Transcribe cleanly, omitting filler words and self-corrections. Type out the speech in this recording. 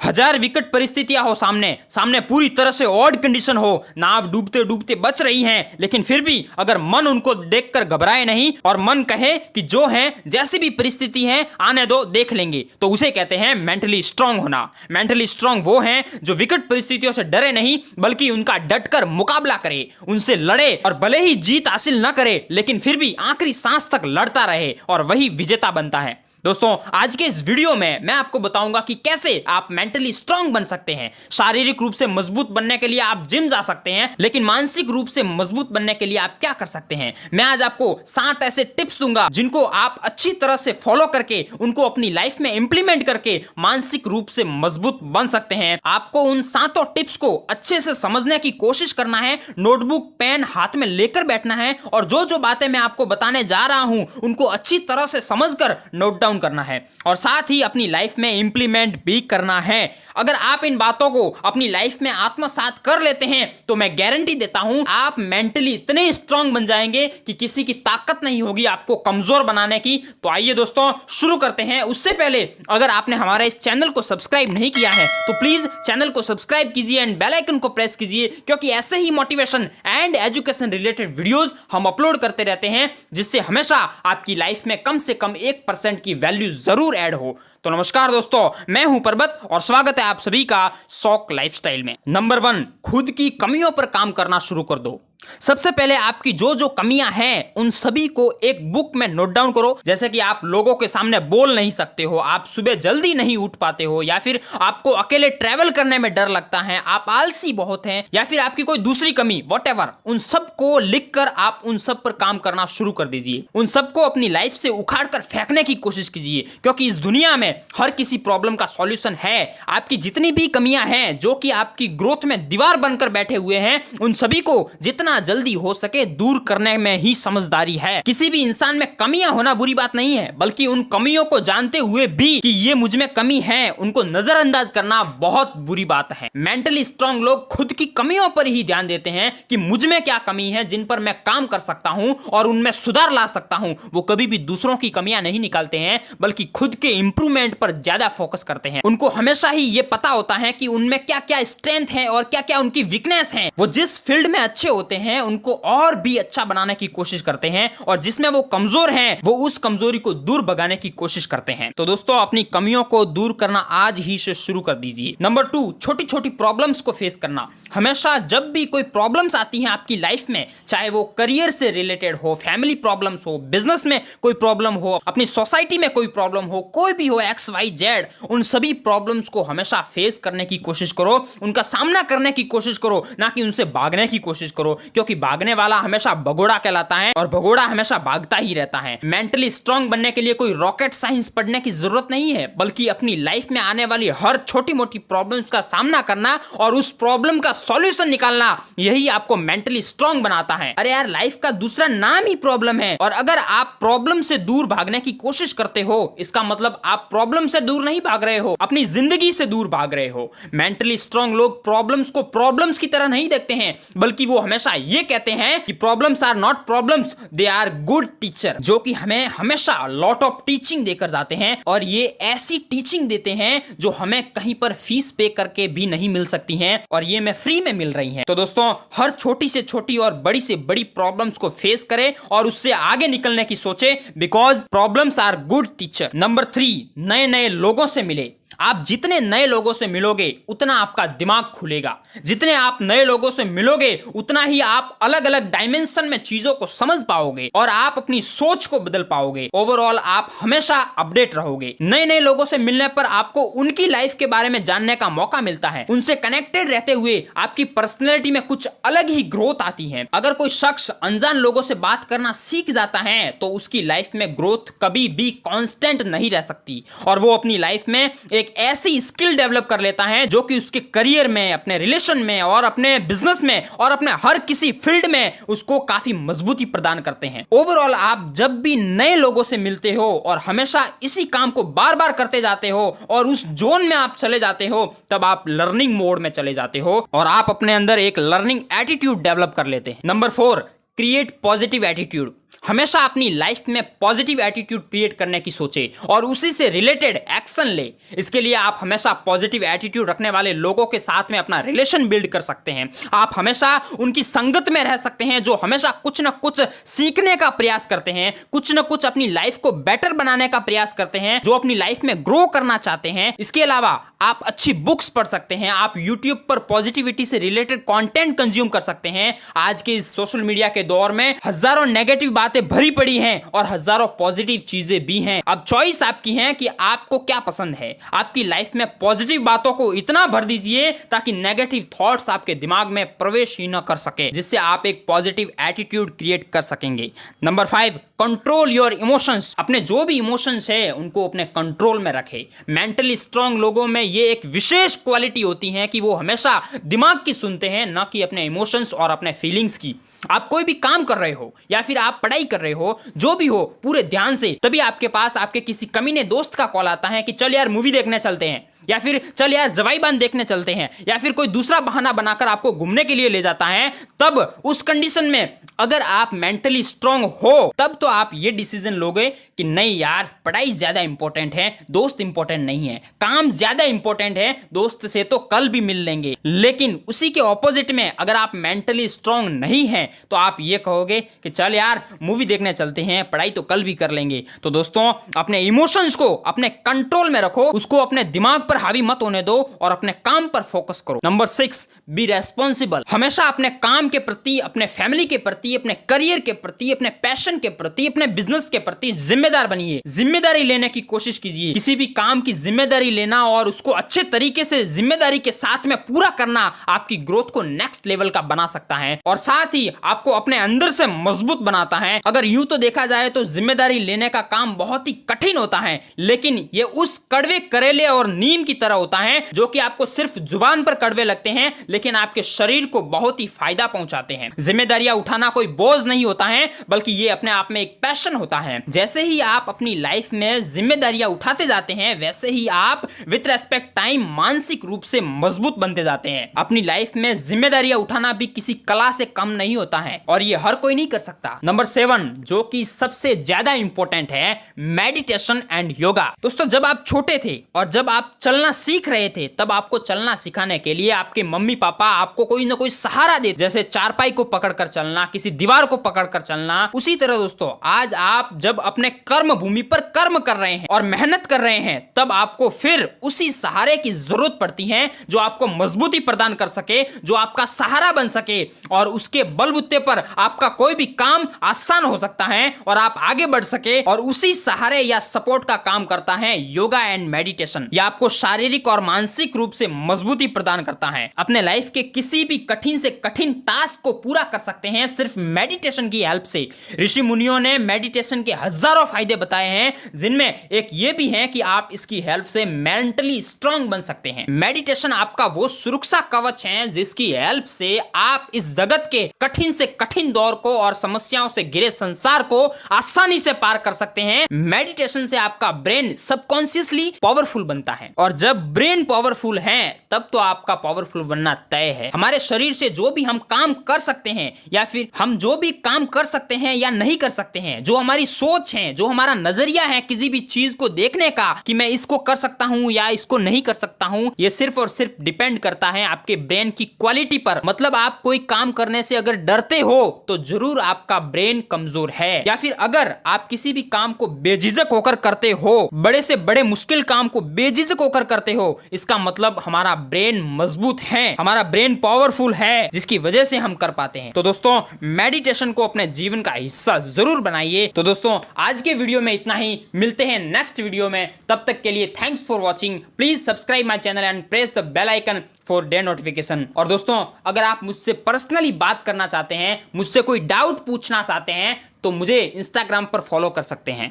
हजार विकट परिस्थितियां हो सामने सामने पूरी तरह से ऑड कंडीशन हो, नाव डूबते डूबते बच रही है, लेकिन फिर भी अगर मन उनको देखकर घबराए नहीं और मन कहे कि जो है जैसी भी परिस्थिति है आने दो, देख लेंगे, तो उसे कहते हैं मेंटली स्ट्रांग होना। मेंटली स्ट्रांग वो हैं जो विकट परिस्थितियों से डरे नहीं, बल्कि उनका डटकर मुकाबला करे, उनसे लड़े और भले ही जीत हासिल न करे लेकिन फिर भी आखिरी सांस तक लड़ता रहे और वही विजेता बनता है। दोस्तों, आज के इस वीडियो में मैं आपको बताऊंगा कि कैसे आप मेंटली स्ट्रांग बन सकते हैं। शारीरिक रूप से मजबूत बनने के लिए आप जिम जा सकते हैं, लेकिन मानसिक रूप से मजबूत बनने के लिए आप क्या कर सकते हैं। मैं आज आपको 7 ऐसे टिप्स दूंगा जिनको आप अच्छी तरह से फॉलो करके उनको अपनी लाइफ में इंप्लीमेंट करके मानसिक रूप से मजबूत बन सकते हैं। आपको उन 7 टिप्स को अच्छे से समझने की कोशिश करना है, नोटबुक पेन हाथ में लेकर बैठना है और जो जो बातें मैं आपको बताने जा रहा हूं उनको अच्छी तरह से समझकर नोट डाउन करना है और साथ ही अपनी लाइफ में इंप्लीमेंट भी करना है। अगर आप इन बातों को अपनी लाइफ में आत्मसात कर लेते हैं तो मैं गारंटी देता हूं आप मेंटली इतने स्ट्रांग बन जाएंगे कि किसी की ताकत नहीं होगी आपको कमजोर बनाने की। तो आइए दोस्तों शुरू करते हैं। उससे पहले अगर आपने हमारे इस चैनल को सब्सक्राइब नहीं किया है तो प्लीज चैनल को सब्सक्राइब कीजिए एंड बेल आइकन को प्रेस कीजिए, क्योंकि ऐसे ही motivation and education related videos हम अपलोड करते रहते हैं जिससे हमेशा आपकी लाइफ में कम से कम 1% की वैल्यू जरूर ऐड हो। तो नमस्कार दोस्तों, मैं हूं पर्वत और स्वागत है आप सभी का शौक लाइफस्टाइल में। नंबर 1, खुद की कमियों पर काम करना शुरू कर दो। सबसे पहले आपकी जो जो कमियां हैं उन सभी को एक बुक में नोट डाउन करो। जैसे कि आप लोगों के सामने बोल नहीं सकते हो, आप सुबह जल्दी नहीं उठ पाते हो, या फिर आपको अकेले ट्रैवल करने में डर लगता है, आप आलसी बहुत हैं, या फिर आपकी कोई दूसरी कमी, व्हाटएवर, उन सब को लिखकर आप उन सब पर काम करना शुरू कर दीजिए। उन सबको अपनी लाइफ से उखाड़ कर फेंकने की कोशिश कीजिए, क्योंकि इस दुनिया में हर किसी प्रॉब्लम का सॉल्यूशन है। आपकी जितनी भी कमियां हैं जो कि आपकी ग्रोथ में दीवार बनकर बैठे हुए हैं, उन सभी को जितना जल्दी हो सके दूर करने में ही समझदारी है। किसी भी इंसान में कमियां होना बुरी बात नहीं है, बल्कि उन कमियों को जानते हुए भी कि ये मुझ में कमी है उनको नजरअंदाज करना बहुत बुरी बात है। मेंटली स्ट्रांग लोग खुद की कमियों पर ही ध्यान देते हैं कि मुझ में क्या कमी है जिन पर मैं काम कर सकता हूं और उनमें सुधार ला सकता हूं। वो कभी भी दूसरों की कमियां नहीं निकालते हैं, बल्कि खुद के इंप्रूवमेंट पर ज्यादा फोकस करते हैं। उनको हमेशा ही ये पता होता है कि उनमें क्या क्या स्ट्रेंथ है और क्या क्या उनकी वीकनेस है। वो जिस फील्ड में अच्छे होते हैं उनको और भी अच्छा बनाने की कोशिश करते हैं और जिसमें वो कमजोर हैं वो उस कमजोरी को दूर भगाने की कोशिश करते हैं। तो दोस्तों, अपनी कमियों को दूर करना आज ही से शुरू कर दीजिए। नंबर 2, छोटी छोटी प्रॉब्लम्स को फेस करना। हमेशा जब भी कोई प्रॉब्लम्स आती हैं आपकी लाइफ में, चाहे वो करियर से रिलेटेड हो, फैमिली प्रॉब्लम्स हो, बिजनेस में कोई प्रॉब्लम हो, अपनी सोसाइटी में कोई प्रॉब्लम हो, कोई भी हो, XYZ, उन सभी प्रॉब्लम्स को हमेशा फेस करने की कोशिश करो, उनका सामना करने की कोशिश करो, ना कि उनसे भागने की कोशिश करो, क्योंकि भागने वाला हमेशा भगोड़ा कहलाता है और भगोड़ा हमेशा भागता ही रहता है। मेंटली स्ट्रांग बनने के लिए कोई रॉकेट साइंस पढ़ने की जरूरत नहीं है, बल्कि अपनी लाइफ में आने वाली हर छोटी मोटी प्रॉब्लम्स का सामना करना और उस प्रॉब्लम का सॉल्यूशन निकालना, यही आपको मेंटली स्ट्रांग बनाता है। अरे यार, लाइफ का दूसरा नाम ही प्रॉब्लम है, और अगर आप प्रॉब्लम से दूर भागने की कोशिश करते हो इसका मतलब आप प्रॉब्लम से दूर नहीं भाग रहे हो, अपनी जिंदगी से दूर भाग रहे हो। मेंटली स्ट्रांग लोग प्रॉब्लम्स को प्रॉब्लम्स की तरह नहीं देखते हैं, बल्कि वो हमेशा ये कहते हैं कि problems are not problems, they are good teacher, जो कि हमें हमेशा लॉट ऑफ टीचिंग देकर जाते हैं और ये ऐसी टीचिंग देते हैं जो हमें कहीं पर फीस पे करके भी नहीं मिल सकती हैं और ये मैं फ्री में मिल रही हैं। तो दोस्तों, हर छोटी से छोटी और बड़ी से बड़ी प्रॉब्लम्स को फेस करें और उससे आगे निकलने की सोचें, because problems are good teacher. Number 3, नए नए लोगों से मिले। आप जितने नए लोगों से मिलोगे उतना आपका दिमाग खुलेगा। जितने आप नए लोगों से मिलोगे उतना ही आप अलग अलग डायमेंशन में चीजों को समझ पाओगे और आप अपनी सोच को बदल पाओगे। ओवरऑल आप हमेशा अपडेट रहोगे। नए नए लोगों से मिलने पर आपको उनकी लाइफ के बारे में जानने का मौका मिलता है। उनसे कनेक्टेड रहते हुए आपकी पर्सनैलिटी में कुछ अलग ही ग्रोथ आती है। अगर कोई शख्स अनजान लोगों से बात करना सीख जाता है तो उसकी लाइफ में ग्रोथ कभी भी कांस्टेंट नहीं रह सकती और वो अपनी लाइफ में एक ऐसी स्किल डेवलप कर लेता है जो कि उसके करियर में, अपने रिलेशन में और अपने बिजनेस में और अपने हर किसी फील्ड में उसको काफी मजबूती प्रदान करते हैं। ओवरऑल आप जब भी नए लोगों से मिलते हो और हमेशा इसी काम को बार बार करते जाते हो और उस जोन में आप चले जाते हो, तब आप लर्निंग मोड में चले जाते हो और आप अपने अंदर एक लर्निंग एटीट्यूड डेवलप कर लेते हैं। Number 4, create positive attitude. हमेशा अपनी लाइफ में पॉजिटिव एटीट्यूड क्रिएट करने की सोचे और उसी से रिलेटेड एक्शन ले। इसके लिए आप हमेशा पॉजिटिव एटीट्यूड रखने वाले लोगों के साथ में अपना रिलेशन बिल्ड कर सकते हैं। आप हमेशा उनकी संगत में रह सकते हैं जो हमेशा कुछ ना कुछ सीखने का प्रयास करते हैं, कुछ ना कुछ अपनी लाइफ को बेटर बनाने का प्रयास करते हैं, जो अपनी लाइफ में ग्रो करना चाहते हैं। इसके अलावा आप अच्छी बुक्स पढ़ सकते हैं, आप यूट्यूब पर पॉजिटिविटी से रिलेटेड कंटेंट कंज्यूम कर सकते हैं। आज के इस सोशल मीडिया के दौर में हजारों नेगेटिव बातें भरी पड़ी हैं और हजारों पॉजिटिव चीजें भी हैं। अब चॉइस आपकी है कि आपको क्या पसंद है। आपकी लाइफ में पॉजिटिव बातों को इतना भर दीजिए ताकि नेगेटिव थॉट्स आपके दिमाग में प्रवेश ही न कर सके, जिससे आप एक पॉजिटिव एटीट्यूड क्रिएट कर सकेंगे। Number 5, control your emotions. अपने जो भी इमोशंस है उनको अपने कंट्रोल में रखें। मेंटली स्ट्रांग लोगों में ये एक विशेष क्वालिटी होती है कि वो हमेशा दिमाग की सुनते हैं, ना कि अपने इमोशंस और अपने फीलिंग्स की। आप कोई भी काम कर रहे हो या फिर आप पढ़ाई कर रहे हो, जो भी हो पूरे ध्यान से, तभी आपके पास आपके किसी कमीने दोस्त का कॉल आता है कि चल यार मूवी देखने चलते हैं, या फिर चल यार जवाई बांध देखने चलते हैं, या फिर कोई दूसरा बहाना बनाकर आपको घूमने के लिए ले जाता है। तब उस कंडीशन में अगर आप मेंटली स्ट्रांग हो तब तो आप ये डिसीजन लोगे कि नहीं यार पढ़ाई ज्यादा इंपॉर्टेंट है, दोस्त इंपॉर्टेंट नहीं है, काम ज्यादा इंपॉर्टेंट है, दोस्त से तो कल भी मिल लेंगे। लेकिन उसी के ऑपोजिट में अगर आप मेंटली स्ट्रांग नहीं हैं तो आप ये कहोगे कि चल यार मूवी देखने चलते हैं, पढ़ाई तो कल भी कर लेंगे। तो दोस्तों अपने इमोशंस को अपने कंट्रोल में रखो, उसको अपने दिमाग पर हावी मत होने दो और अपने काम पर फोकस करो। Number 6, B responsible. हमेशा अपने काम के प्रति, अपने फैमिली के प्रति, अपने करियर के प्रति, अपने पैशन के प्रति, अपने बिजनेस के प्रति जिम्मेदार बनिए। जिम्मेदारी लेने की कोशिश कीजिए। किसी भी काम की जिम्मेदारी लेना और उसको अच्छे तरीके से जिम्मेदारी के साथ में पूरा करना आपकी ग्रोथ को नेक्स्ट लेवल का बना सकता है और साथ ही आपको अपने अंदर से मजबूत बनाता है। अगर यूं तो देखा जाए तो जिम्मेदारी लेने का काम बहुत ही कठिन होता है, लेकिन ये उस कड़वे करेले और नीम की तरह होता है जो कि आपको सिर्फ जुबान पर कड़वे लगते हैं लेकिन आपके शरीर को बहुत ही फायदा पहुंचाते हैं। जिम्मेदारियां उठाना कोई बोझ नहीं होता है, बल्कि ये अपने आप में एक पैशन होता है। जैसे ही आप अपनी लाइफ में जिम्मेदारियां उठाते जाते हैं वैसे ही आप विद रेस्पेक्ट टाइम मानसिक रूप से मजबूत बनते जाते हैं। अपनी लाइफ में जिम्मेदारियां उठाना भी किसी कला से कम नहीं होता है और ये हर कोई नहीं कर सकता। नंबर 7, जो कि सबसे ज्यादा इंपॉर्टेंट है, मेडिटेशन एंड योगा। दोस्तों जब आप छोटे थे और जब आप चलना सीख रहे थे तब आपको चलना सिखाने के लिए आपके मम्मी पापा आपको कोई ना कोई सहारा दे, जैसे चारपाई को पकड़कर चलना, किसी दीवार को पकड़कर चलना। उसी तरह दोस्तों आज आप जब अपने कर्म भूमि पर कर्म कर रहे हैं और मेहनत कर रहे हैं तब आपको फिर उसी सहारे की जरूरत पड़ती है जो आपको मजबूती प्रदान कर सके, जो आपका सहारा बन सके और उसके बलबूते पर आपका कोई भी काम आसान हो सकता है और आप आगे बढ़ सके। और उसी सहारे या सपोर्ट का काम करता है योगा एंड मेडिटेशन। यह आपको शारीरिक और मानसिक रूप से मजबूती प्रदान करता है। अपने लाइफ के किसी भी कठिन से कठिन टास्क को पूरा कर सकते हैं सिर्फ मेडिटेशन की हेल्प से। ऋषि मुनियों ने मेडिटेशन के हजारों फायदे बताए हैं, जिनमें एक ये भी है कि आप इसकी हेल्प से मेंटली स्ट्रांग बन सकते हैं। मेडिटेशन आपका वो सुरक्षा कवच है जिसकी हेल्प से आप इस जगत के कठिन से कठिन दौर को और समस्याओं से घिरे संसार को आसानी से पार कर सकते हैं। मेडिटेशन से आपका ब्रेन सबकॉन्शियसली पावरफुल बनता है और जब ब्रेन पावरफुल है तब तो आपका पावरफुल बनना तय है। हमारे शरीर से जो भी हम काम कर सकते हैं या फिर हम जो भी काम कर सकते हैं या नहीं कर सकते हैं, जो हमारी सोच है, जो हमारा नजरिया है किसी भी चीज को देखने का कि मैं इसको कर सकता हूं या इसको नहीं कर सकता हूं, ये सिर्फ और सिर्फ डिपेंड करता है आपके ब्रेन की क्वालिटी पर। मतलब आप कोई काम करने से अगर डरते हो तो जरूर आपका ब्रेन कमजोर है, या फिर अगर आप किसी भी काम को बेझिझक होकर करते हो, बड़े से बड़े मुश्किल काम को बेझिझक होकर करते हो, इसका मतलब हमारा ब्रेन मजबूत है, हमारा ब्रेन पावरफुल है, जिसकी वजह से हम कर पाते हैं। तो दोस्तों मेडिटेशन को अपने जीवन का हिस्सा जरूर बनाइए। तो दोस्तों आज के वीडियो में इतना ही, मिलते हैं नेक्स्ट वीडियो में। तब तक के लिए thanks for watching. Please subscribe my channel and press the bell icon for the notification. और दोस्तों अगर आप मुझसे पर्सनली बात करना चाहते हैं, मुझसे कोई डाउट पूछना चाहते हैं, तो मुझे इंस्टाग्राम पर फॉलो कर सकते हैं।